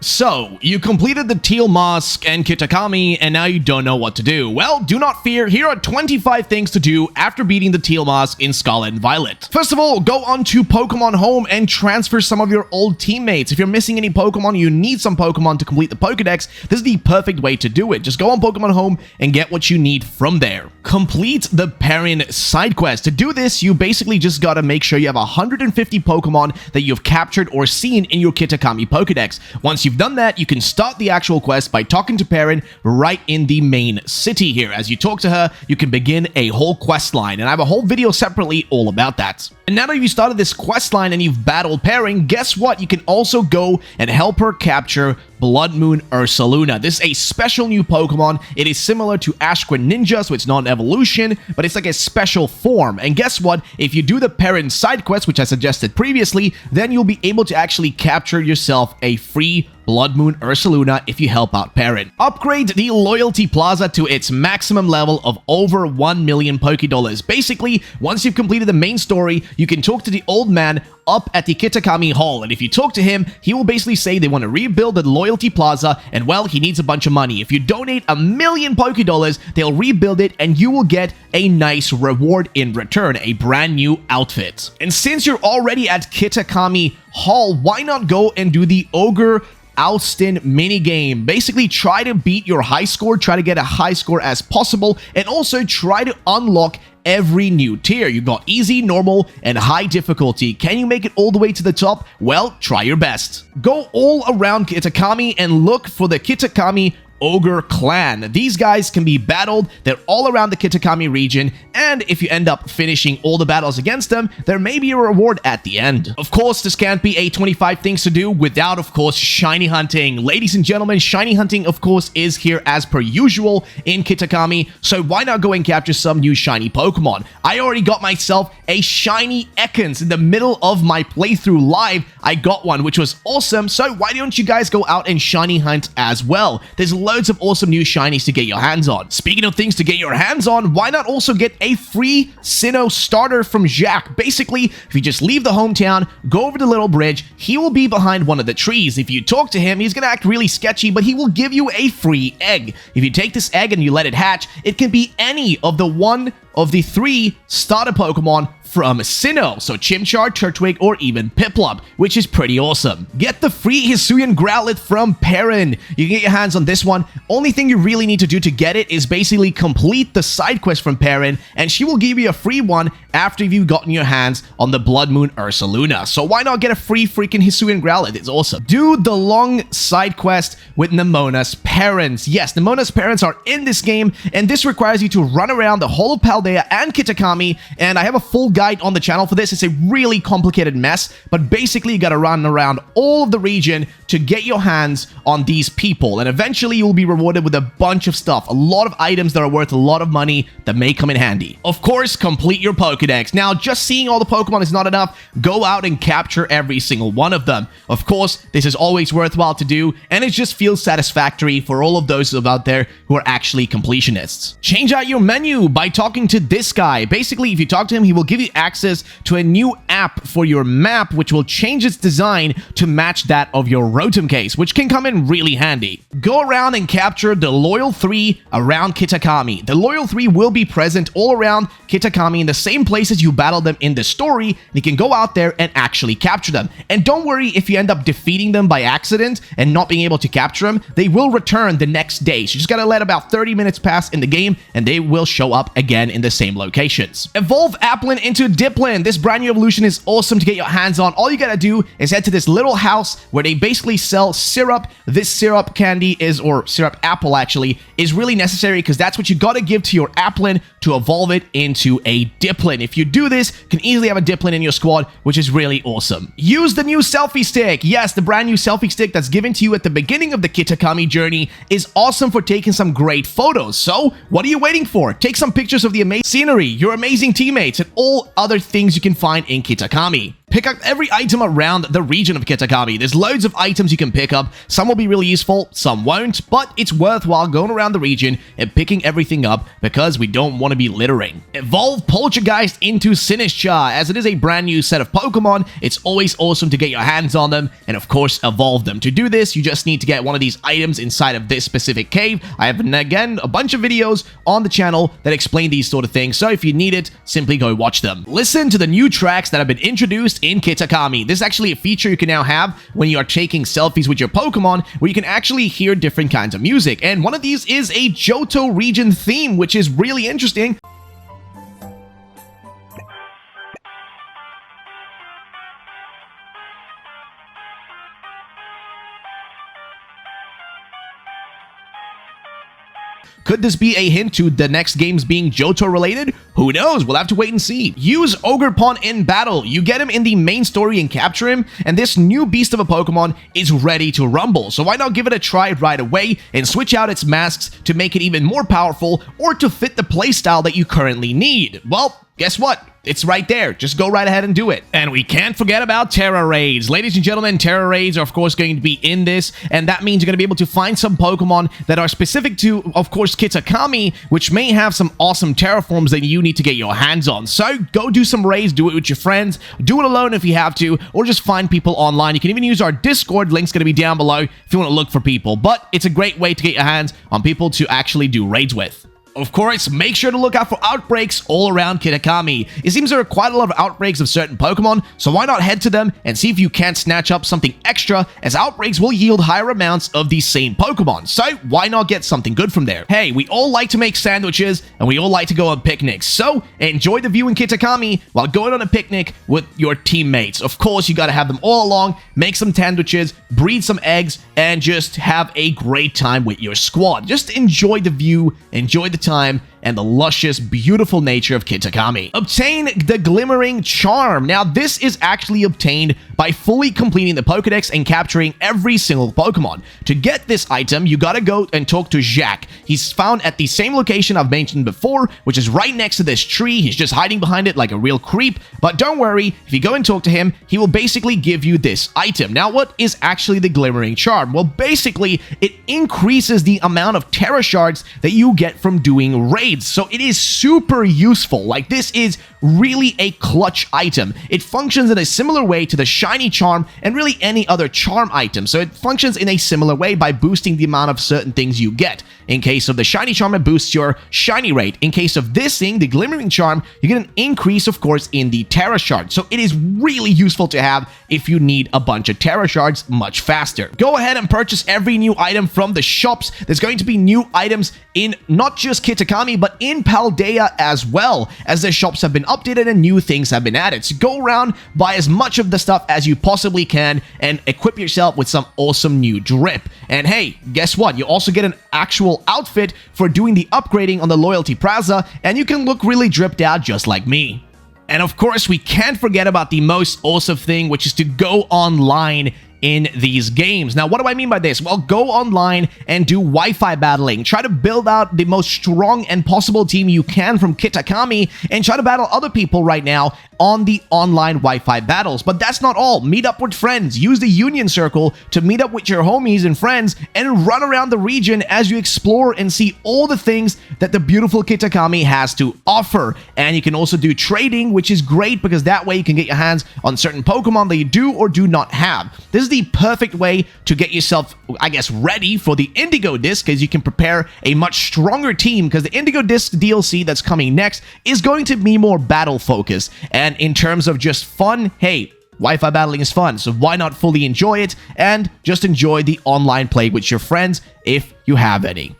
So, you completed the Teal Mask and Kitakami, and now you don't know what to do. Well, do not fear, here are 25 things to do after beating the Teal Mask in Scarlet and Violet. First of all, go on to Pokemon Home and transfer some of your old teammates. If you're missing any Pokemon, you need some Pokemon to complete the Pokedex, this is the perfect way to do it. Just go on Pokemon Home and get what you need from there. Complete the Perrin side quest. To do this, you basically just gotta make sure you have 150 Pokemon that you've captured or seen in your Kitakami Pokedex. Once you've done that, you can start the actual quest by talking to Perrin right in the main city here. As you talk to her, you can begin a whole quest line, and I have a whole video separately all about that. And now that you've started this quest line and you've battled Perrin, guess what? You can also go and help her capture Blood Moon Ursaluna. This is a special new Pokemon. It is similar to Ashquin Ninja, so it's not an evolution, but it's like a special form. And guess what? If you do the Perrin side quest, which I suggested previously, then you'll be able to actually capture yourself a free Blood Moon Ursaluna if you help out Perrin. Upgrade the Loyalty Plaza to its maximum level of over 1 million Pokédollars. Basically, once you've completed the main story, you can talk to the old man up at the Kitakami Hall, and if you talk to him, he will basically say they want to rebuild the Loyalty Plaza, and well, he needs a bunch of money. If you donate 1 million Pokédollars, they'll rebuild it, and you will get a nice reward in return, a brand new outfit. And since you're already at Kitakami Hall, why not go and do the Ogre Outsin minigame? Basically, try to beat your high score, try to get a high score as possible, and also try to unlock every new tier. You got easy, normal, and high difficulty. Can you make it all the way to the top? Well, try your best. Go all around Kitakami and look for the Kitakami Ogre clan. These guys can be battled. They're all around the Kitakami region, and if you end up finishing all the battles against them, there may be a reward at the end. Of course, this can't be a 25 things to do without, of course, shiny hunting. Ladies and gentlemen, shiny hunting, of course, is here as per usual in Kitakami, so why not go and capture some new shiny Pokemon? I already got myself a shiny Ekans in the middle of my playthrough live. I got one, which was awesome, so why don't you guys go out and shiny hunt as well? There's loads of awesome new shinies to get your hands on. Speaking of things to get your hands on, why not also get a free Sinnoh starter from Jack? Basically, if you just leave the hometown, go over the little bridge, he will be behind one of the trees. If you talk to him, he's gonna act really sketchy, but he will give you a free egg. If you take this egg and you let it hatch, it can be any of the one of the 3 starter Pokemon from Sinnoh, so Chimchar, Turtwig, or even Piplup, which is pretty awesome. Get the free Hisuian Growlithe from Perrin. You can get your hands on this one. Only thing you really need to do to get it is basically complete the side quest from Perrin, and she will give you a free one after you've gotten your hands on the Blood Moon Ursaluna. So why not get a free freaking Hisuian Growlithe? It's awesome. Do the long side quest with Nemona's parents. Yes, Nemona's parents are in this game, and this requires you to run around the whole of Paldea and Kitakami, and I have a full guide on the channel for this. It's a really complicated mess, but basically you gotta run around all of the region to get your hands on these people, and eventually you'll be rewarded with a bunch of stuff, a lot of items that are worth a lot of money that may come in handy. Of course, complete your Pokedex. Now, just seeing all the Pokemon is not enough. Go out and capture every single one of them. Of course, this is always worthwhile to do, and it just feels satisfactory for all of those out there who are actually completionists. Change out your menu by talking to this guy. Basically, if you talk to him, he will give you access to a new app for your map, which will change its design to match that of your Rotom case, which can come in really handy. Go around and capture the Loyal 3 around Kitakami. The Loyal 3 will be present all around Kitakami in the same places you battled them in the story, and you can go out there and actually capture them. And don't worry if you end up defeating them by accident and not being able to capture them, they will return the next day. So you just gotta let about 30 minutes pass in the game, and they will show up again in the same locations. Evolve Applin into Dipplin. This brand new evolution is awesome to get your hands on. All you gotta do is head to this little house where they basically sell syrup. This syrup candy is, or syrup apple actually, is really necessary because that's what you gotta give to your Applin to evolve it into a Dipplin. If you do this, you can easily have a Dipplin in your squad, which is really awesome. Use the new selfie stick. Yes, the brand new selfie stick that's given to you at the beginning of the Kitakami journey is awesome for taking some great photos. So, what are you waiting for? Take some pictures of the amazing scenery, your amazing teammates, and all other things you can find in Kitakami. Pick up every item around the region of Kitakami. There's loads of items you can pick up. Some will be really useful, some won't, but it's worthwhile going around the region and picking everything up because we don't want to be littering. Evolve Poltchageist into Sinistcha. As it is a brand new set of Pokemon, it's always awesome to get your hands on them and of course evolve them. To do this, you just need to get one of these items inside of this specific cave. I have, again, a bunch of videos on the channel that explain these sort of things, so if you need it, simply go watch them. Listen to the new tracks that have been introduced in Kitakami. This is actually a feature you can now have when you are taking selfies with your Pokemon, where you can actually hear different kinds of music, and one of these is a Johto region theme, which is really interesting. Could this be a hint to the next games being Johto related? Who knows? We'll have to wait and see. Use Ogerpon in battle. You get him in the main story and capture him, and this new beast of a Pokemon is ready to rumble. So why not give it a try right away and switch out its masks to make it even more powerful or to fit the playstyle that you currently need? Well, guess what? It's right there. Just go right ahead and do it. And we can't forget about Tera raids. Ladies and gentlemen, Tera raids are of course going to be in this, and that means you're going to be able to find some Pokemon that are specific to, of course, Kitakami, which may have some awesome Tera forms that you need to get your hands on. So go do some raids, do it with your friends, do it alone if you have to, or just find people online. You can even use our Discord, link's going to be down below if you want to look for people, but it's a great way to get your hands on people to actually do raids with. Of course, make sure to look out for outbreaks all around Kitakami. It seems there are quite a lot of outbreaks of certain Pokemon, so why not head to them and see if you can't snatch up something extra, as outbreaks will yield higher amounts of these same Pokemon, so why not get something good from there? Hey, we all like to make sandwiches, and we all like to go on picnics, so enjoy the view in Kitakami while going on a picnic with your teammates. Of course, you gotta have them all along, make some sandwiches, breed some eggs, and just have a great time with your squad. Just enjoy the view, enjoy the time, and the luscious, beautiful nature of Kitakami. Obtain the Glimmering Charm. Now, this is actually obtained by fully completing the Pokedex and capturing every single Pokemon. To get this item, you gotta go and talk to Jack. He's found at the same location I've mentioned before, which is right next to this tree. He's just hiding behind it like a real creep, but don't worry, if you go and talk to him, he will basically give you this item. Now, what is actually the Glimmering Charm? Well, basically, it increases the amount of Tera shards that you get from doing raids. So it is super useful. Like, this is really a clutch item. It functions in a similar way to the Shiny Charm and really any other charm item. So it functions in a similar way by boosting the amount of certain things you get. In case of the Shiny Charm, it boosts your shiny rate. In case of this thing, the Glimmering Charm, you get an increase, of course, in the Tera Shard. So it is really useful to have if you need a bunch of Tera Shards much faster. Go ahead and purchase every new item from the shops. There's going to be new items in not just Kitakami, but in Paldea as well, as the shops have been updated and new things have been added. So go around, buy as much of the stuff as you possibly can, and equip yourself with some awesome new drip. And hey, guess what? You also get an actual outfit for doing the upgrading on the Loyalty Plaza, and you can look really dripped out just like me. And of course, we can't forget about the most awesome thing, which is to go online in these games. Now, what do I mean by this? Well, go online and do Wi-Fi battling. Try to build out the most strong and possible team you can from Kitakami and try to battle other people right now on the online Wi-Fi battles. But that's not all. Meet up with friends. Use the Union Circle to meet up with your homies and friends and run around the region as you explore and see all the things that the beautiful Kitakami has to offer. And you can also do trading, which is great because that way you can get your hands on certain Pokemon that you do or do not have. This is the perfect way to get yourself, I guess, ready for the Indigo Disc, as you can prepare a much stronger team, because the Indigo Disc DLC that's coming next is going to be more battle focused. And in terms of just fun, hey, Wi-Fi battling is fun, so why not fully enjoy it and just enjoy the online play with your friends if you have any.